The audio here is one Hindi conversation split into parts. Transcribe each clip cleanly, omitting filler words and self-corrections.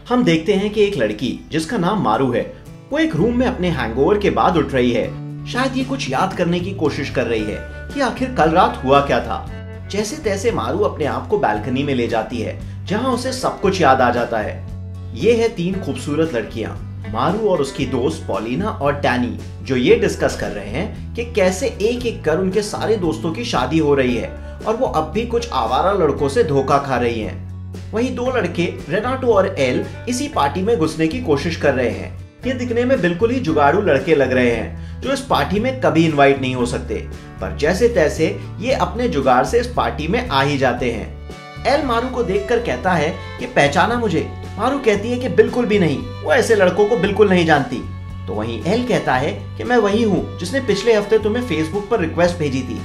हम देखते हैं कि एक लड़की जिसका नाम मारू है, वो एक रूम में अपने हैंगओवर के बाद उठ रही है। शायद ये कुछ याद करने की कोशिश कर रही है कि आखिर कल रात हुआ क्या था। जैसे तैसे मारू अपने आप को बालकनी में ले जाती है, जहां उसे सब कुछ याद आ जाता है। ये है 3 खूबसूरत लड़कियां, मारू और उसकी दोस्त पॉलिना और डैनी, जो ये डिस्कस कर रहे हैं कि कैसे एक एक कर उनके सारे दोस्तों की शादी हो रही है और वो अब भी कुछ आवारा लड़कों से धोखा खा रही हैं। वहीं 2 लड़के रेनाटो और एल इसी पार्टी में घुसने की कोशिश कर रहे हैं। ये दिखने में बिल्कुल ही जुगाड़ू लड़के लग रहे हैं जो इस पार्टी में कभी इनवाइट नहीं हो सकते, पर जैसे तैसे ये अपने जुगाड़ से इस पार्टी में आ ही जाते हैं। एल मारू को देखकर कहता है कि पहचाना मुझे? मारू कहती है कि बिल्कुल भी नहीं, वो ऐसे लड़कों को बिल्कुल नहीं जानती। तो वहीं एल कहता है कि मैं वही हूँ जिसने पिछले हफ्ते तुम्हें फेसबुक पर रिक्वेस्ट भेजी थी।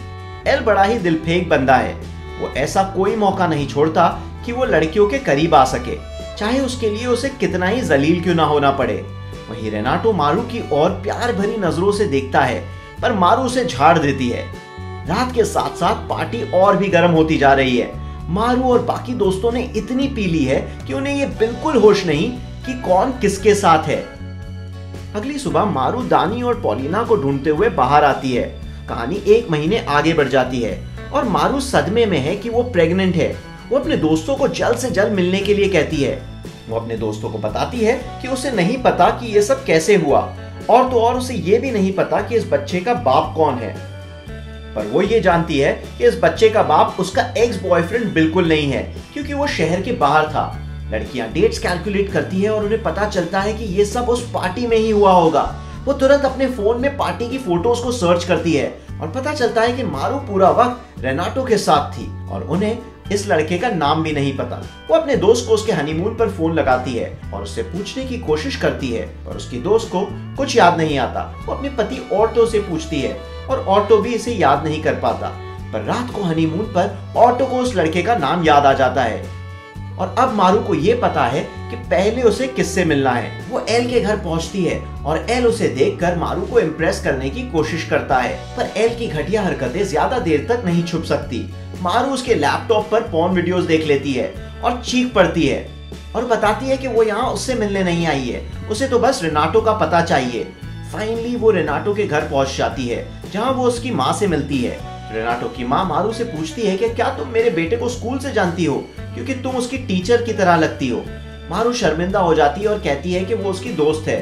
एल बड़ा ही दिलफेक बंदा है, वो ऐसा कोई मौका नहीं छोड़ता कि वो लड़कियों के करीब आ सके, चाहे उसके लिए उसे कितना ही जलील क्यों ना होना पड़े। वहीं रेनाटो मारू की ओर प्यार भरी नजरों से देखता है, पर मारू उसे झाड़ देती है। रात के साथ साथ पार्टी और भी गर्म होती जा रही है। मारू और बाकी दोस्तों ने इतनी पी ली है कि उन्हें ये बिल्कुल होश नहीं कि कौन किसके साथ है। अगली सुबह मारू दानी और पॉलिना को ढूंढते हुए बाहर आती है। कहानी 1 महीने आगे बढ़ जाती है और मारू सदमे में है कि वो प्रेग्नेंट है। वो अपने दोस्तों को जल्द से जल्द मिलने के लिए कहती है। वो अपने दोस्तों को बताती है कि उसे नहीं पता कि ये सब कैसे हुआ, और तो और उसे ये भी नहीं पता कि इस बच्चे का बाप कौन है। पर वो ये जानती है कि इस बच्चे का बाप उसका एक्स बॉयफ्रेंड बिल्कुल नहीं है, क्योंकि वो शहर के बाहर था। लड़कियां डेट्स कैलकुलेट करती है और उन्हें पता चलता है कि ये सब उस पार्टी में ही हुआ होगा। वो तुरंत अपने फोन में पार्टी की फोटोज को सर्च करती है और पता चलता है कि मारू पूरा वक्त रेनाटो के साथ थी और उन्हें इस लड़के का नाम भी नहीं पता। वो अपने दोस्त को उसके हनीमून पर फोन लगाती है और उससे पूछने की कोशिश करती है, और उसकी दोस्त को कुछ याद नहीं आता। वो अपने पति ऑटो से पूछती है और ऑटो भी इसे याद नहीं कर पाता। पर रात को हनीमून पर ऑटो को उस लड़के का नाम याद आ जाता है और अब मारू को ये पता है कि पहले उसे किससे मिलना है। वो एल के घर पहुंचती है और एल उसे देखकर मारू को इम्प्रेस करने की कोशिश करता है, पर एल की घटिया हरकतें ज्यादा देर तक नहीं छुप सकती। मारू उसके लैपटॉप पर पॉर्न वीडियोस देख लेती है और चीख पड़ती है और बताती है कि वो यहाँ उससे मिलने नहीं आई है, उसे तो बस रेनाटो का पता चाहिए। फाइनली वो रेनाटो के घर पहुंच जाती है, जहाँ वो उसकी माँ से मिलती है। रेनाटो की माँ मारू से पूछती है कि क्या तुम मेरे बेटे को स्कूल से जानती हो, क्योंकि तुम उसकी टीचर की तरह लगती हो। मारू शर्मिंदा हो जाती है और कहती है कि वो उसकी दोस्त है।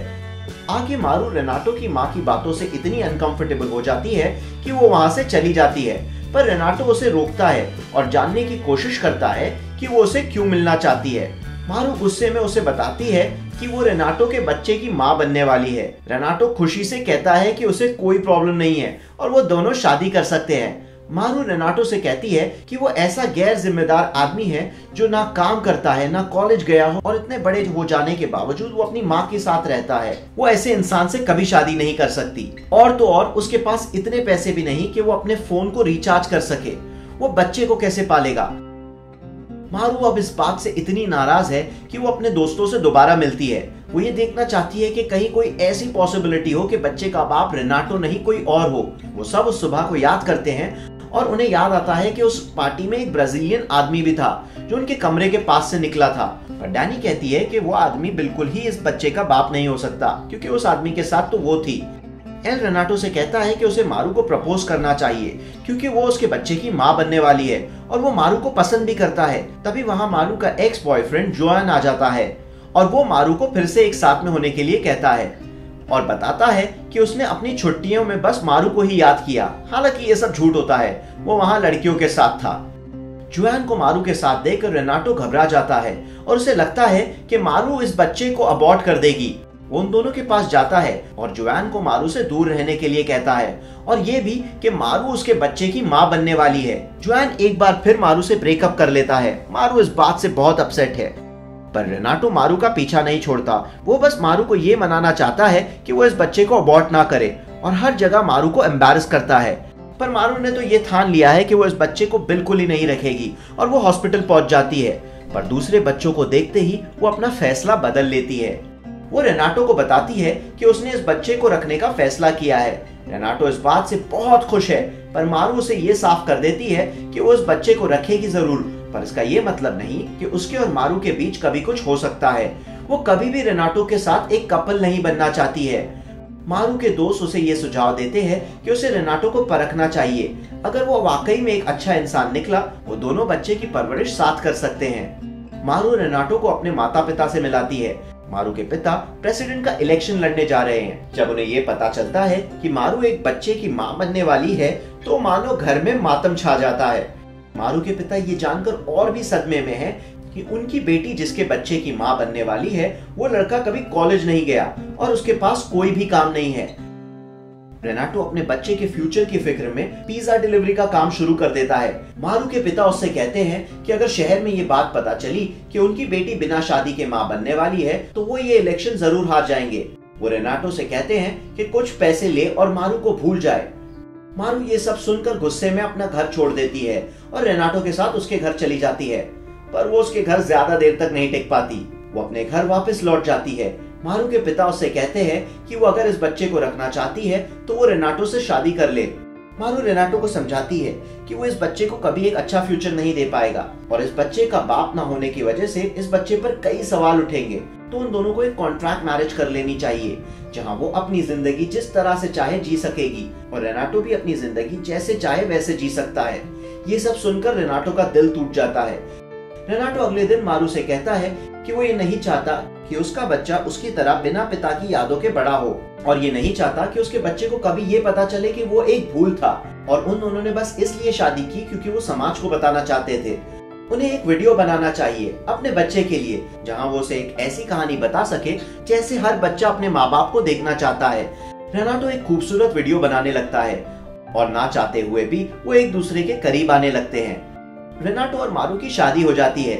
आगे मारू रेनाटो की माँ की बातों से इतनी अनकंफर्टेबल हो जाती है कि वो वहां से चली जाती है, पर रेनाटो उसे रोकता है और जानने की कोशिश करता है कि वो उसे क्यों मिलना चाहती है। मारू गुस्से में उसे बताती है कि वो रेनाटो के बच्चे की माँ बनने वाली है। रेनाटो खुशी से कहता है कि उसे कोई प्रॉब्लम नहीं है और वो दोनों शादी कर सकते हैं। मारू रेनाटो से कहती है कि वो ऐसा गैर जिम्मेदार आदमी है जो ना काम करता है, ना कॉलेज गया हो, और इतने बड़े हो जाने के बावजूद वो अपनी माँ के साथ रहता है। वो ऐसे इंसान से कभी शादी नहीं कर सकती, और तो और उसके पास इतने पैसे भी नहीं कि वो अपने फोन को रिचार्ज कर सके। वो बच्चे को कैसे पालेगा? मारू अब इस बात से इतनी नाराज है कि वो अपने दोस्तों से दोबारा मिलती है। वो ये देखना चाहती है कि कहीं कोई ऐसी पॉसिबिलिटी हो कि बच्चे का बाप रेनाटो नहीं कोई और हो। वो सब उस सुबह को याद करते हैं और उन्हें याद आता है कि उस पार्टी में एक ब्राजीलियन आदमी भी था जो उनके कमरे के पास से निकला था। पर डैनी कहती है कि वो आदमी बिल्कुल ही इस बच्चे का बाप नहीं हो सकता, क्योंकि उस आदमी के साथ तो वो थी। एल रेनाटो से कहता है कि उसे मारू को प्रपोज करना चाहिए, क्योंकि वो उसके बच्चे की माँ बनने वाली है और वो मारू को पसंद भी करता है। तभी वहाँ मारू का एक्स बॉयफ्रेंड जोआन आ जाता है और वो मारू को फिर से एक साथ में होने के लिए कहता है और बताता है कि उसने अपनी छुट्टियों में बस मारू को ही याद किया। हालांकि ये सब झूठ होता है, वो वहाँ लड़कियों के साथ था। जोआन को मारू के साथ देखकर रेनाटो घबरा जाता है और उसे लगता है कि मारू इस बच्चे को अबॉर्ट कर देगी। वो उन दोनों के पास जाता है और जोआन को मारू से दूर रहने के लिए कहता है, और ये भी कि मारू उसके बच्चे की माँ बनने वाली है। जोआन एक बार फिर मारू से ब्रेकअप कर लेता है। मारू इस बात से बहुत अपसेट है, पर रेनाटो मारू का पीछा नहीं छोड़ता। वो बस मारू को ये मनाना चाहता है कि वो इस बच्चे को अबॉर्ट ना करे और हर जगह मारू को एम्बैरस करता है। पर मारू ने तो ये ठान लिया है कि वो इस बच्चे को बिल्कुल ही नहीं रखेगी और वो हॉस्पिटल पहुंच जाती है। पर दूसरे बच्चों को देखते ही वो अपना फैसला बदल लेती है। वो रेनाटो को बताती है कि उसने इस बच्चे को रखने का फैसला किया है। रेनाटो इस बात से बहुत खुश है, पर मारू उसे ये साफ कर देती है कि वो इस बच्चे को रखेगी जरूर, पर इसका ये मतलब नहीं कि उसके और मारू के बीच कभी कुछ हो सकता है। वो कभी भी रेनाटो के साथ एक कपल नहीं बनना चाहती है। मारू के दोस्त उसे ये सुझाव देते हैं कि उसे रेनाटो को परखना चाहिए। अगर वो वाकई में एक अच्छा इंसान निकला, वो दोनों बच्चे की परवरिश साथ कर सकते हैं। मारू रेनाटो को अपने माता पिता से मिलाती है। मारू के पिता प्रेसिडेंट का इलेक्शन लड़ने जा रहे हैं। जब उन्हें ये पता चलता है कि मारू एक बच्चे की मां बनने वाली है, तो मानो घर में मातम छा जाता है। मारू के पिता ये जानकर और भी सदमे में हैं कि उनकी बेटी जिसके बच्चे की मां बनने वाली है, वो लड़का कभी कॉलेज नहीं गया और उसके पास कोई भी काम नहीं है। रेनाटो अपने बच्चे के फ्यूचर की फिक्र में पिज्जा डिलीवरी का काम शुरू कर देता है। मारू के पिता उससे कहते हैं कि अगर शहर में ये बात पता चली कि उनकी बेटी बिना शादी के मां बनने वाली है, तो वो ये इलेक्शन जरूर हार जाएंगे। वो रेनाटो से कहते हैं कि कुछ पैसे ले और मारू को भूल जाए। मारू ये सब सुनकर गुस्से में अपना घर छोड़ देती है और रेनाटो के साथ उसके घर चली जाती है, पर वो उसके घर ज्यादा देर तक नहीं टिक पाती। वो अपने घर वापस लौट जाती है। मारू के पिता उससे कहते हैं कि वो अगर इस बच्चे को रखना चाहती है तो वो रेनाटो से शादी कर ले। मारू रेनाटो को समझाती है कि वो इस बच्चे को कभी एक अच्छा फ्यूचर नहीं दे पाएगा और इस बच्चे का बाप ना होने की वजह से इस बच्चे पर कई सवाल उठेंगे, तो उन दोनों को एक कॉन्ट्रैक्ट मैरिज कर लेनी चाहिए, जहां वो अपनी जिंदगी जिस तरह से चाहे जी सकेगी और रेनाटो भी अपनी जिंदगी जैसे चाहे वैसे जी सकता है। ये सब सुनकर रेनाटो का दिल टूट जाता है। रेनाटो अगले दिन मारू से कहता है कि वो ये नहीं चाहता कि उसका बच्चा उसकी तरह बिना पिता की यादों के बड़ा हो, और ये नहीं चाहता कि उसके बच्चे को कभी ये पता चले कि वो एक भूल था और उन दोनों ने बस इसलिए शादी की क्योंकि वो समाज को बताना चाहते थे। उन्हें एक वीडियो बनाना चाहिए अपने बच्चे के लिए, जहां वो उसे एक ऐसी कहानी बता सके जैसे हर बच्चा अपने माँ बाप को देखना चाहता है। रेनाटो एक खूबसूरत वीडियो बनाने लगता है और ना चाहते हुए भी वो एक दूसरे के करीब आने लगते हैं। रेनाटो और मारू की शादी हो जाती है,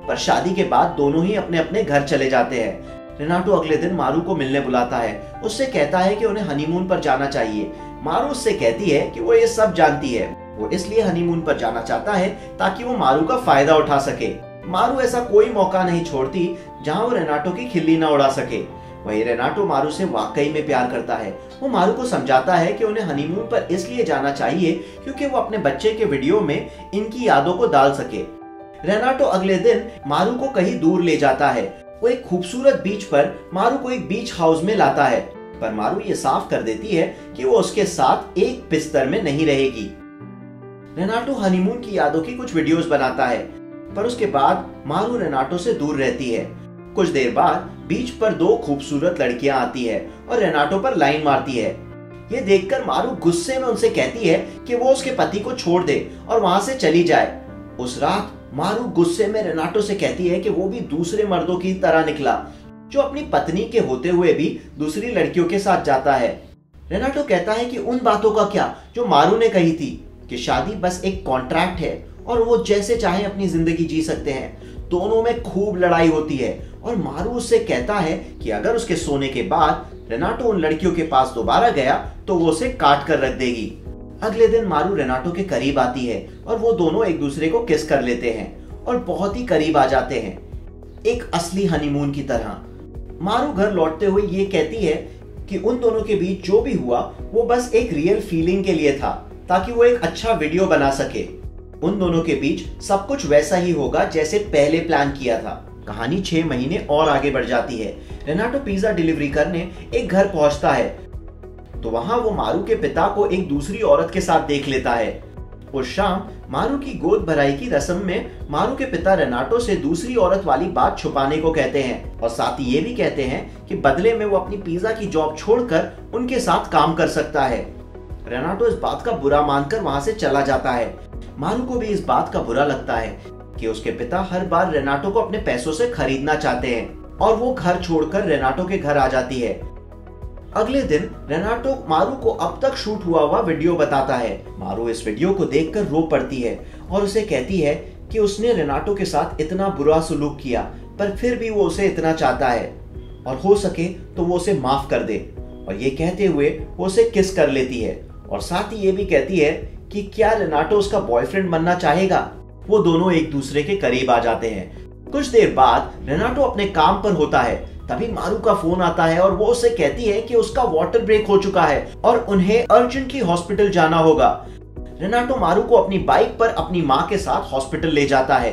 पर शादी के बाद दोनों ही अपने अपने घर चले जाते हैं। रेनाटो अगले दिन मारू को मिलने बुलाता है। उससे कहता है कि उन्हें हनीमून पर जाना चाहिए। मारू उससे कहती है कि वो ये सब जानती है, वो इसलिए हनीमून पर जाना चाहता है ताकि वो मारू का फायदा उठा सके। मारू ऐसा कोई मौका नहीं छोड़ती जहां वो रेनाटो की खिल्ली न उड़ा सके। वही रेनाटो मारू से वाकई में प्यार करता है। वो मारू को समझाता है कि उन्हें हनीमून पर इसलिए जाना चाहिए क्योंकि वो अपने बच्चे के वीडियो में इनकी यादों को डाल सके। रेनाटो अगले दिन मारू को कहीं दूर ले जाता है। वो एक खूबसूरत बीच पर मारू को एक बीच हाउस में लाता है, पर मारू ये साफ कर देती है कि वो उसके साथ एक बिस्तर में नहीं रहेगी। रेनाटो हनीमून की यादों की कुछ वीडियोस बनाता है, पर उसके बाद मारू रेनाटो से दूर रहती है। कुछ देर बाद बीच पर दो खूबसूरत लड़कियां आती है और रेनाटो पर लाइन मारती है। ये देखकर मारू गुस्से में उनसे कहती है कि वो उसके पति को छोड़ दे और वहां से चली जाए। उस रात मारू गुस्से में रेनाटो से कहती है कि वो भी दूसरे मर्दों की तरह निकला, जो अपनी पत्नी के होते हुए भी दूसरी लड़कियों के साथ जाता है। रेनाटो कहता है कि उन बातों का क्या जो मारू ने कही थी कि शादी बस एक कॉन्ट्रैक्ट है और वो जैसे चाहे अपनी जिंदगी जी सकते हैं। दोनों में खूब लड़ाई होती है और मारू उससे कहता है कि अगर उसके सोने के बाद रेनाटो उन लड़कियों के पास दोबारा गया तो वो उसे काट कर रख देगी। अगले दिन मारू रेनाटो के करीब आती है और वो दोनों एक दूसरे को किस कर लेते हैं और बहुत ही करीब आ जाते हैं, एक असली हनीमून की तरह। मारू घर लौटते हुए ये कहती है कि उन दोनों के बीच जो भी हुआ वो बस एक रियल फीलिंग के लिए था, ताकि वो एक अच्छा वीडियो बना सके। उन दोनों के बीच सब कुछ वैसा ही होगा जैसे पहले प्लान किया था। कहानी 6 महीने और आगे बढ़ जाती है। रेनाटो पिज्जा डिलीवरी करने एक घर पहुंचता है तो वहां वो मारू के पिता को एक दूसरी औरत के साथ देख लेता है। उस शाम मारू की गोद भराई की रस्म में मारू के पिता रेनाटो से दूसरी औरत वाली बात छुपाने को कहते हैं और साथ ही ये भी कहते हैं कि बदले में वो अपनी पिज्जा की जॉब छोड़कर उनके साथ काम कर सकता है। रेनाटो इस बात का बुरा मानकर वहां से चला जाता है। मारू को भी इस बात का बुरा लगता है कि उसके पिता हर बार रेनाटो को अपने पैसों से खरीदना चाहते हैं और वो घर छोड़कर रेनाटो के घर आ जाती है। अगले दिन रेनाटो मारू को अब तक शूट हुआ हुआ वीडियो बताता है। मारू इस वीडियो को देखकर रो पड़ती है और उसे कहती है कि उसने रेनाटो के साथ इतना बुरा सलूक किया, पर फिर भी वो उसे इतना चाहता है और हो सके तो वो उसे माफ कर दे। और ये कहते हुए वो उसे किस कर लेती है और साथ ही ये भी कहती है कि क्या रेनाटो उसका बॉयफ्रेंड बनना चाहेगा। वो दोनों एक दूसरे के करीब आ जाते हैं। कुछ देर बाद रेनाटो अपने काम पर होता है, तभी मारू का फोन आता है और वो उसे कहती है कि उसका वाटर ब्रेक हो चुका है और उन्हें अर्जेंटली हॉस्पिटल जाना होगा। रेनाटो मारू को अपनी बाइक पर अपनी माँ के साथ हॉस्पिटल ले जाता है।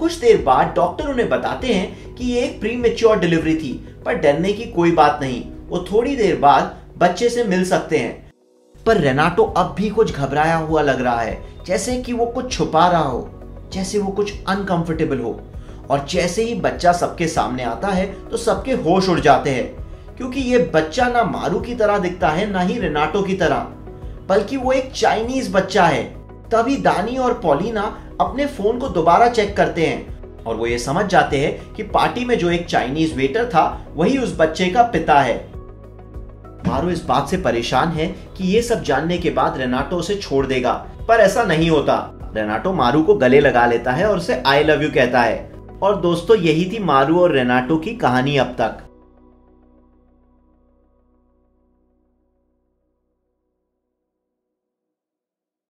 कुछ देर बाद डॉक्टर उन्हें बताते हैं कि ये एक प्रीमेच्योर डिलीवरी थी, पर डरने की कोई बात नहीं, वो थोड़ी देर बाद बच्चे से मिल सकते हैं। पर रेनाटो अब भी कुछ घबराया हुआ लग रहा है, जैसे कि वो कुछ छुपा रहा हो, जैसे वो कुछ अनकंफर्टेबल हो। और जैसे ही बच्चा सबके सामने आता है तो सबके होश उड़ जाते हैं, क्योंकि ये बच्चा ना मारू की तरह दिखता है ना ही रेनाटो की तरह, बल्कि वो एक चाइनीज बच्चा है। तभी दानी और पॉलिना अपने फोन को दोबारा चेक करते हैं और वो ये समझ जाते हैं कि पार्टी में जो एक चाइनीज वेटर था वही उस बच्चे का पिता है। मारू इस बात से परेशान है कि ये सब जानने के बाद रेनाटो उसे छोड़ देगा, पर ऐसा नहीं होता। रेनाटो मारू को गले लगा लेता है और उसे आई लव यू कहता है। और दोस्तों, यही थी मारू और रेनाटो की कहानी अब तक।